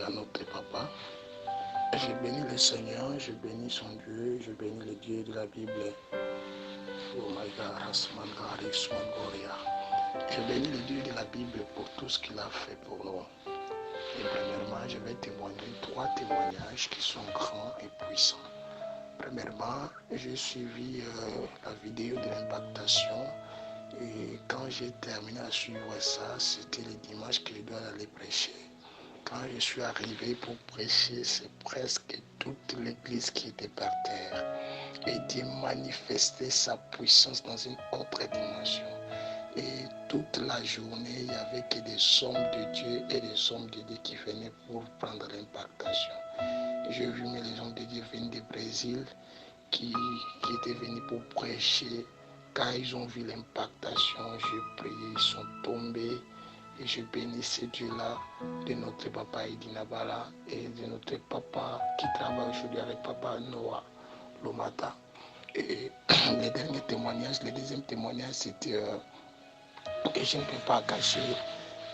à notre Papa. Je bénis le Seigneur, je bénis son Dieu, je bénis le Dieu de la Bible. Oh my God, je bénis le Dieu de la Bible pour tout ce qu'il a fait pour nous. Et premièrement, je vais témoigner 3 témoignages qui sont grands et puissants. Premièrement, j'ai suivi la vidéo de l'impactation et quand j'ai terminé à suivre ça, c'était le dimanche que je dois aller prêcher. Quand je suis arrivé pour prêcher, c'est presque toute l'église qui était par terre. Et Dieu manifestait sa puissance dans une autre dimension. Et toute la journée, il n'y avait que des hommes de Dieu et des hommes de Dieu qui venaient pour prendre l'impactation. J'ai vu mes hommes de Dieu venir du Brésil qui étaient venus pour prêcher. Quand ils ont vu l'impactation, j'ai prié, ils sont tombés. Et je bénis ce Dieu-là, de notre papa Edina Bala et de notre papa qui travaille aujourd'hui avec papa Noah Lomata. Et le dernier témoignage, le deuxième témoignage, c'était que je ne peux pas cacher.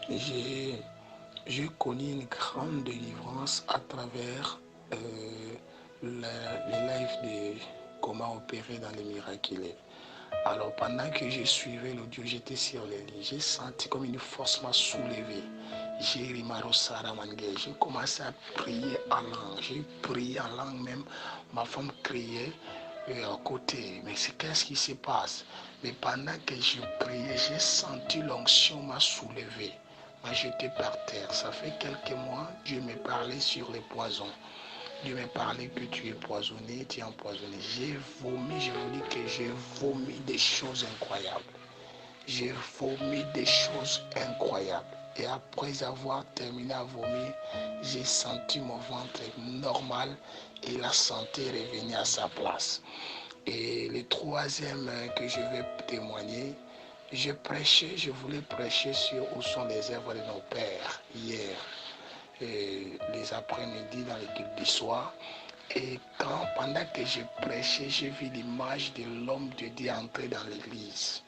J'ai connu une grande délivrance à travers les lives de comment opérer dans les miraculés. Alors pendant que je suivais l'audio, j'étais sur le lit, j'ai senti comme une force m'a soulevé. J'ai commencé à prier en langue. J'ai prié en langue même. Ma femme criait à côté. Mais c'est qu'est-ce qui se passe? Mais pendant que je priais, j'ai senti l'onction m'a soulevé. M'a jeté par terre. Ça fait quelques mois, Dieu me parlait sur les poisons. Dieu me parlait que tu es poisonné, tu es empoisonné. J'ai vomi, je vous dis que j'ai vomi des choses incroyables. J'ai vomi des choses incroyables. Et après avoir terminé à vomir, j'ai senti mon ventre normal et la santé revenir à sa place. Et le troisième que je vais témoigner, je voulais prêcher sur où sont les œuvres de nos pères hier. Les après-midi dans l'équipe du soir. Et pendant que je prêchais, j'ai vu l'image de l'homme de Dieu entrer dans l'église.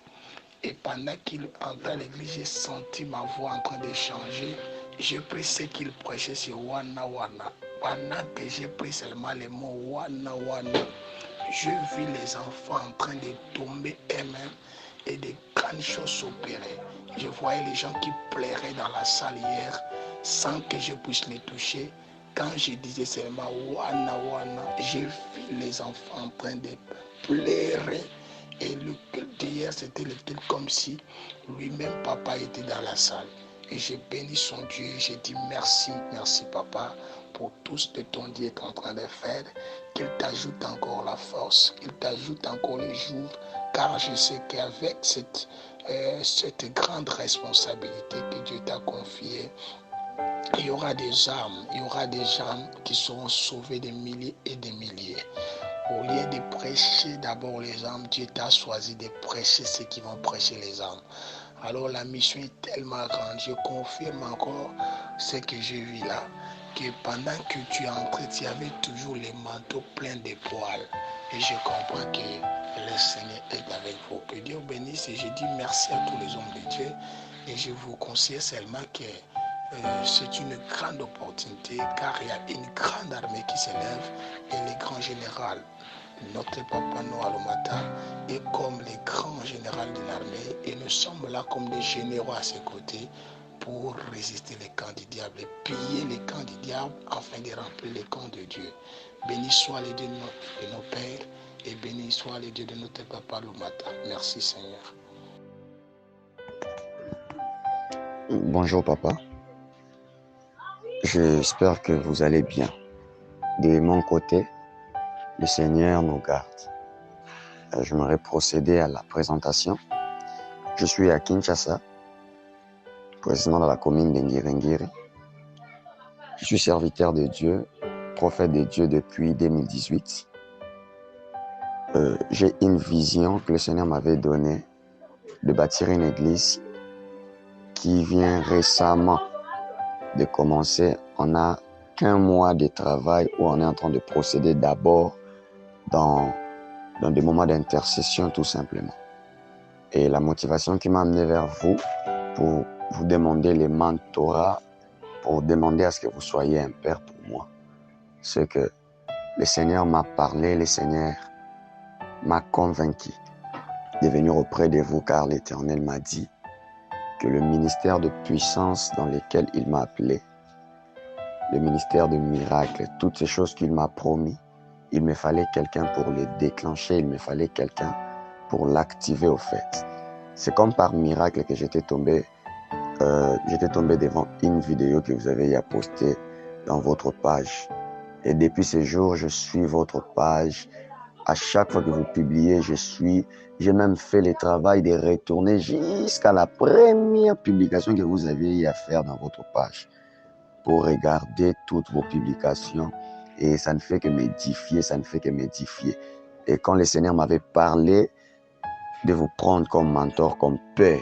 Et pendant qu'il entrait dans l'église, j'ai senti ma voix en train de changer. J'ai pris ce qu'il prêchait sur Wana Wana. Pendant que j'ai pris seulement les mots Wana Wana, je vis les enfants en train de tomber eux-mêmes et de grandes choses s'opérer. Je voyais les gens qui pleuraient dans la salle hier sans que je puisse les toucher. Quand je disais seulement Wana Wana, j'ai vu les enfants en train de pleurer. Et le culte d'hier, c'était le culte comme si lui-même, papa, était dans la salle. Et j'ai béni son Dieu. J'ai dit merci, merci papa, pour tout ce que ton Dieu est en train de faire. Qu'il t'ajoute encore la force, qu'il t'ajoute encore les jours. Car je sais qu'avec cette grande responsabilité que Dieu t'a confiée, il y aura des âmes, il y aura des gens qui seront sauvés des milliers et des milliers. Au lieu de prêcher d'abord les âmes, Dieu t'a choisi de prêcher ceux qui vont prêcher les âmes. Alors la mission est tellement grande. Je confirme encore ce que j'ai vu là, que pendant que tu entrais, tu avais toujours les manteaux pleins de poils. Et je comprends que le Seigneur est avec vous. Que Dieu bénisse et je dis merci à tous les hommes de Dieu. Et je vous conseille seulement que c'est une grande opportunité car il y a une grande armée qui s'élève et les grands généraux, notre papa Noah Lomata est comme les grands généraux de l'armée et nous sommes là comme des généraux à ses côtés pour résister les camps du diable et piller les camps du diable afin de remplir les camps de Dieu. Béni soit les dieux de nos pères et béni soit les dieux de notre papa Lomata. Merci Seigneur. Bonjour papa. J'espère que vous allez bien. De mon côté, le Seigneur nous garde. J'aimerais procéder à la présentation. Je suis à Kinshasa, précisément dans la commune d'Ngiri. Je suis serviteur de Dieu, prophète de Dieu depuis 2018. J'ai une vision que le Seigneur m'avait donnée de bâtir une église qui vient récemment de commencer. On n'a qu'un mois de travail où on est en train de procéder d'abord dans des moments d'intercession tout simplement. Et la motivation qui m'a amené vers vous pour vous demander les mentorats pour demander à ce que vous soyez un père pour moi. C'est que le Seigneur m'a parlé, le Seigneur m'a convaincu de venir auprès de vous, car l'Éternel m'a dit que le ministère de puissance dans lequel il m'a appelé, le ministère de miracles, toutes ces choses qu'il m'a promis, il me fallait quelqu'un pour les déclencher, il me fallait quelqu'un pour l'activer au fait. C'est comme par miracle que j'étais tombé devant une vidéo que vous avez postée dans votre page. Et depuis ce jour, je suis votre page. À chaque fois que vous publiez, j'ai même fait le travail de retourner jusqu'à la première publication que vous aviez à faire dans votre page pour regarder toutes vos publications. Et ça ne fait que m'édifier, ça ne fait que m'édifier. Et quand le Seigneur m'avait parlé de vous prendre comme mentor, comme père,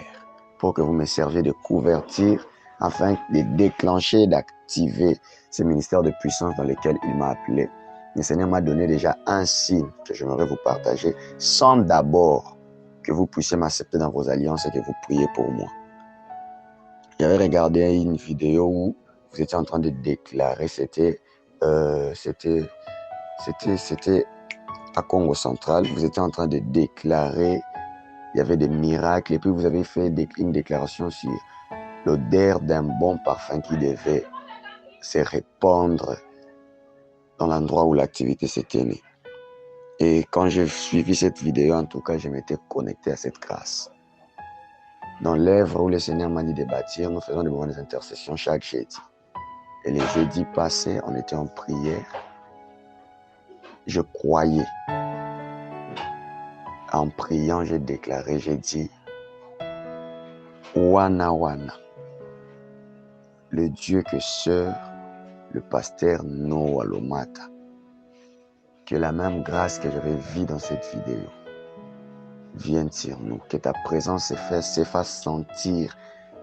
pour que vous me serviez de couverture, afin de déclencher, d'activer ce ministère de puissance dans lequel il m'a appelé. Le Seigneur m'a donné déjà un signe que j'aimerais vous partager, sans d'abord que vous puissiez m'accepter dans vos alliances et que vous priez pour moi. J'avais regardé une vidéo où vous étiez en train de déclarer, c'était à Congo central, vous étiez en train de déclarer, il y avait des miracles, et puis vous avez fait une déclaration sur l'odeur d'un bon parfum qui devait se répandre dans l'endroit où l'activité s'était née. Et quand j'ai suivi cette vidéo, en tout cas, je m'étais connecté à cette grâce. Dans l'œuvre où le Seigneur m'a dit de bâtir, nous faisons des moments d'intercession chaque jeudi. Et les jeudis passés, on était en prière. Je croyais. En priant, j'ai déclaré, j'ai dit, Wana Wana, le Dieu que sert le pasteur Noah Lomata, que la même grâce que j'avais vue dans cette vidéo vienne sur nous, que ta présence se fasse sentir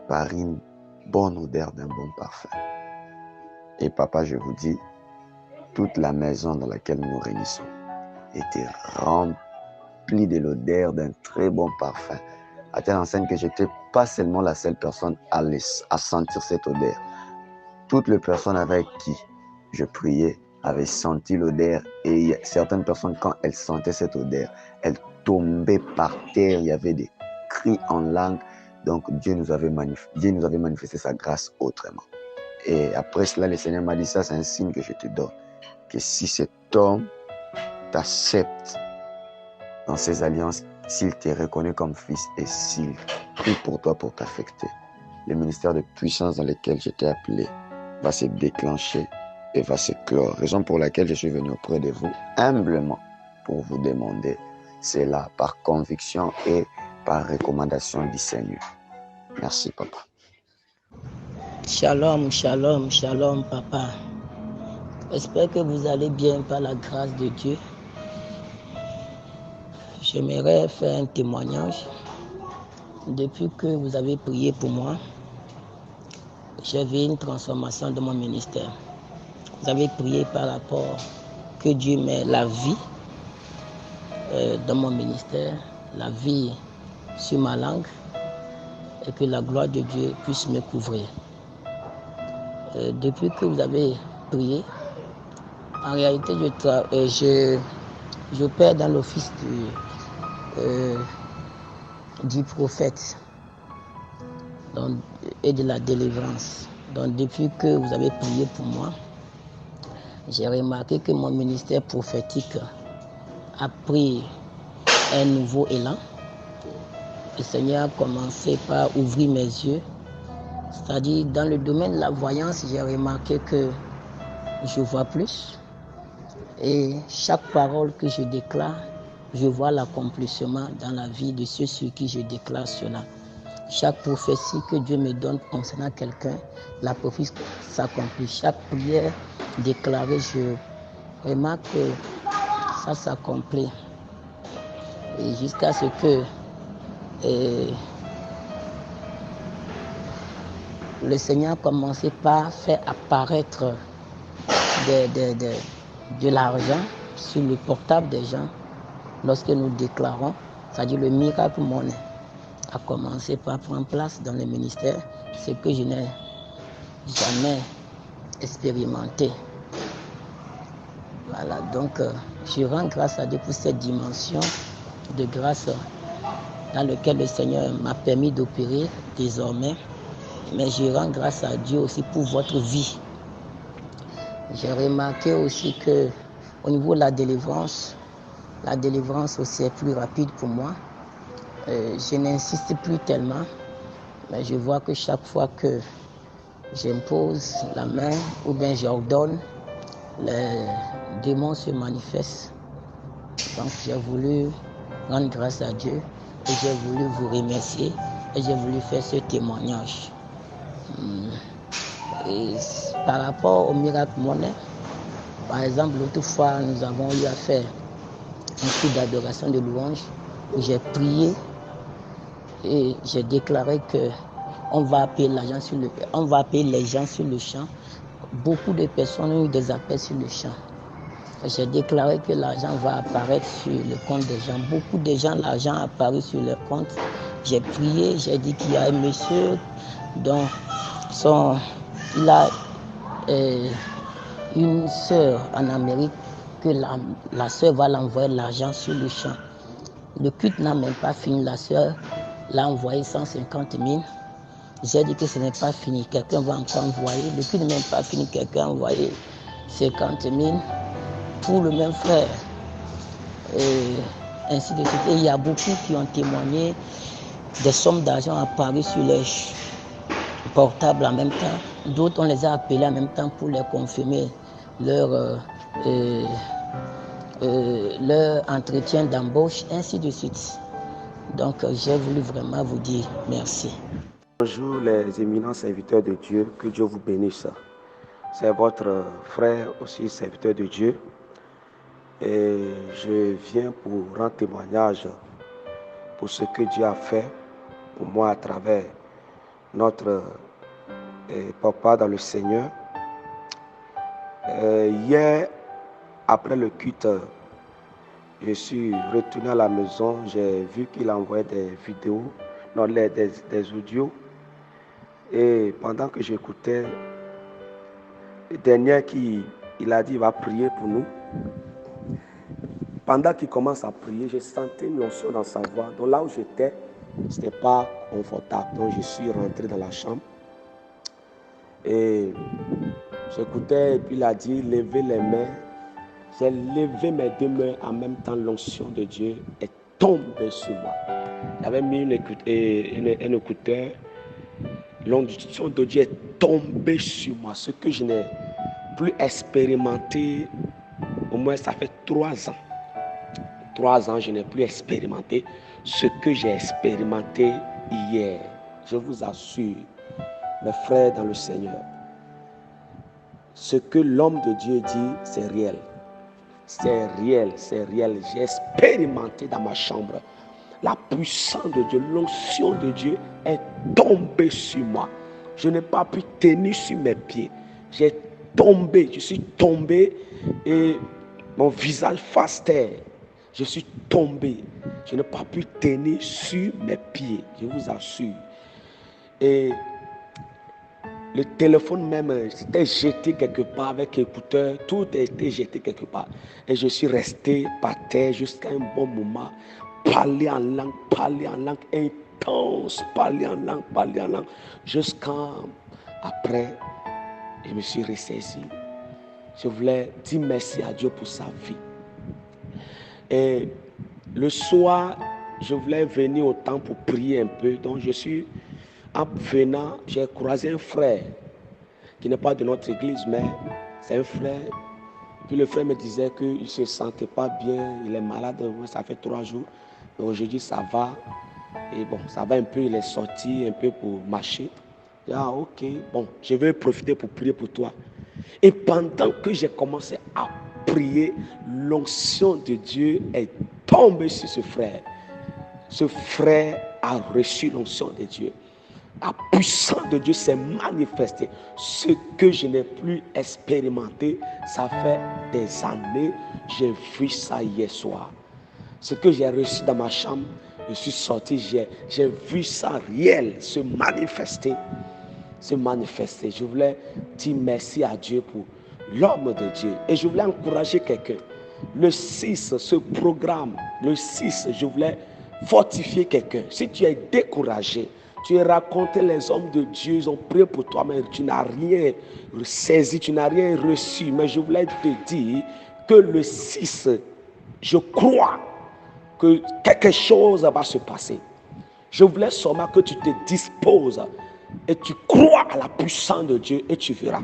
par une bonne odeur d'un bon parfum. Et papa, je vous dis, toute la maison dans laquelle nous réunissons était remplie de l'odeur d'un très bon parfum, à telle enseigne que je n'étais pas seulement la seule personne à sentir cette odeur. Toutes les personnes avec qui je priais avaient senti l'odeur, et certaines personnes, quand elles sentaient cette odeur, elles tombaient par terre, il y avait des cris en langue. Donc Dieu nous avait manifesté sa grâce autrement. Et après cela, le Seigneur m'a dit, ça c'est un signe que je te donne, que si cet homme t'accepte dans ses alliances, s'il te reconnaît comme fils et s'il prie pour toi pour t'affecter, le ministère de puissance dans lequel je t'ai appelé va se déclencher et va se clore. Raison pour laquelle je suis venu auprès de vous humblement pour vous demander cela par conviction et par recommandation du Seigneur. Merci, papa. Shalom, shalom, shalom, papa. J'espère que vous allez bien par la grâce de Dieu. J'aimerais faire un témoignage. Depuis que vous avez prié pour moi, j'ai vu une transformation de mon ministère. Vous avez prié par rapport que Dieu met la vie dans mon ministère, la vie sur ma langue, et que la gloire de Dieu puisse me couvrir. Depuis que vous avez prié, en réalité, j'opère dans l'office du prophète et de la délivrance. Donc, depuis que vous avez prié pour moi, j'ai remarqué que mon ministère prophétique a pris un nouveau élan. Le Seigneur a commencé par ouvrir mes yeux. C'est-à-dire, dans le domaine de la voyance, j'ai remarqué que je vois plus. Et chaque parole que je déclare, je vois l'accomplissement dans la vie de ceux sur qui je déclare cela. Chaque prophétie que Dieu me donne concernant quelqu'un, la prophétie s'accomplit. Chaque prière déclarée, je remarque que ça s'accomplit. Et jusqu'à ce que le Seigneur a commencé par faire apparaître de l'argent sur le portable des gens lorsque nous déclarons, c'est-à-dire le miracle monnaie a commencé par prendre place dans le ministère, ce que je n'ai jamais expérimenté. Voilà, donc je rends grâce à Dieu pour cette dimension de grâce dans laquelle le Seigneur m'a permis d'opérer désormais. Mais je rends grâce à Dieu aussi pour votre vie. J'ai remarqué aussi que au niveau de la délivrance aussi est plus rapide pour moi. Je n'insiste plus tellement, mais je vois que chaque fois que j'impose la main ou bien j'ordonne, les démons se manifestent. Donc j'ai voulu rendre grâce à Dieu et j'ai voulu vous remercier et j'ai voulu faire ce témoignage. Et par rapport au miracle monnaie, par exemple, l'autre fois, nous avons eu à faire un coup d'adoration de louange où j'ai prié et j'ai déclaré que on va appeler les gens sur le champ. Beaucoup de personnes ont eu des appels sur le champ. J'ai déclaré que l'argent va apparaître sur le compte des gens. Beaucoup de gens, l'argent a apparu sur leur compte. J'ai prié, j'ai dit qu'il y a un monsieur dont il a une sœur en Amérique, que la sœur va l'envoyer l'argent sur le champ. Le culte n'a même pas fini, la sœur l'a envoyé 150 000. J'ai dit que ce n'est pas fini, quelqu'un va encore envoyer. Le culte n'est même pas fini, quelqu'un a envoyé 50 000 pour le même frère. Et ainsi de suite. Et il y a beaucoup qui ont témoigné des sommes d'argent apparues sur leur portable en même temps. D'autres, on les a appelés en même temps pour leur confirmer leur entretien d'embauche, ainsi de suite. Donc, j'ai voulu vraiment vous dire merci. Bonjour les éminents serviteurs de Dieu, que Dieu vous bénisse. C'est votre frère aussi, serviteur de Dieu. Et je viens pour rendre témoignage pour ce que Dieu a fait pour moi à travers notre papa dans le Seigneur. Hier, après le culte, je suis retourné à la maison. J'ai vu qu'il envoyait des vidéos, non, des audios. Et pendant que j'écoutais, le dernier il a dit il va prier pour nous. Pendant qu'il commence à prier, j'ai senti une notion dans sa voix. Donc là où j'étais, ce n'était pas confortable. Donc je suis rentré dans la chambre. Et j'écoutais et puis il a dit levez les mains. J'ai levé mes deux mains en même temps. L'onction de Dieu est tombée sur moi. J'avais mis un écouteur. L'onction de Dieu est tombée sur moi. Ce que je n'ai plus expérimenté, au moins ça fait 3 ans. 3 ans, je n'ai plus expérimenté ce que j'ai expérimenté hier. Je vous assure, mes frères dans le Seigneur, ce que l'homme de Dieu dit, c'est réel. C'est réel, c'est réel. J'ai expérimenté dans ma chambre la puissance de Dieu, l'onction de Dieu est tombée sur moi. Je n'ai pas pu tenir sur mes pieds. Je suis tombé et mon visage face terre. Je suis tombé. Je n'ai pas pu tenir sur mes pieds, je vous assure. Et le téléphone même, c'était jeté quelque part avec écouteur. Tout a été jeté quelque part. Et je suis resté par terre jusqu'à un bon moment. Parler en langue intense. Parler en langue. Jusqu'à après, je me suis ressaisi. Je voulais dire merci à Dieu pour sa vie. Et le soir, je voulais venir au temple pour prier un peu. Donc en venant, j'ai croisé un frère qui n'est pas de notre église, mais c'est un frère. Puis le frère me disait qu'il ne se sentait pas bien, il est malade, ça fait 3 jours. Donc je dis ça va. Et bon, ça va un peu, il est sorti un peu pour marcher. Je dis, ok, bon, je vais profiter pour prier pour toi. Et pendant que j'ai commencé à prier, l'onction de Dieu est tombée sur ce frère. Ce frère a reçu l'onction de Dieu. La puissance de Dieu s'est manifestée. Ce que je n'ai plus expérimenté, ça fait des années, j'ai vu ça hier soir. Ce que j'ai reçu dans ma chambre, je suis sorti, j'ai vu ça réel se manifester. se manifester. Je voulais dire merci à Dieu pour l'homme de Dieu. Et je voulais encourager quelqu'un. Le 6, ce programme, le 6, je voulais fortifier quelqu'un. Si tu es découragé, tu as raconté les hommes de Dieu, ils ont prié pour toi, mais tu n'as rien saisi, tu n'as rien reçu. Mais je voulais te dire que le 6, je crois que quelque chose va se passer. Je voulais seulement que tu te disposes et tu crois à la puissance de Dieu et tu verras.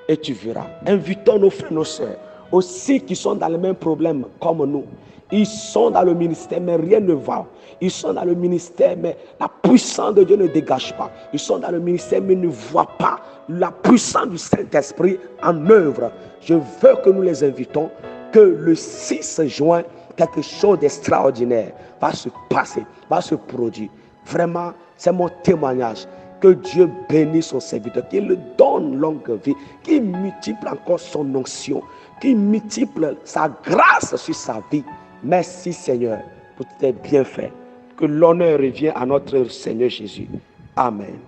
Et tu verras. Invitons nos frères, nos sœurs, aussi qui sont dans les mêmes problèmes comme nous. Ils sont dans le ministère, mais rien ne va. Ils sont dans le ministère, mais la puissance de Dieu ne dégage pas. Ils sont dans le ministère, mais ne voient pas la puissance du Saint-Esprit en œuvre. Je veux que nous les invitons, que le 6 juin, quelque chose d'extraordinaire va se passer, va se produire. Vraiment, c'est mon témoignage. Que Dieu bénisse son serviteur, qu'il lui donne longue vie, qu'il multiplie encore son onction, qu'il multiplie sa grâce sur sa vie. Merci Seigneur pour tes bienfaits. Que l'honneur revienne à notre Seigneur Jésus. Amen.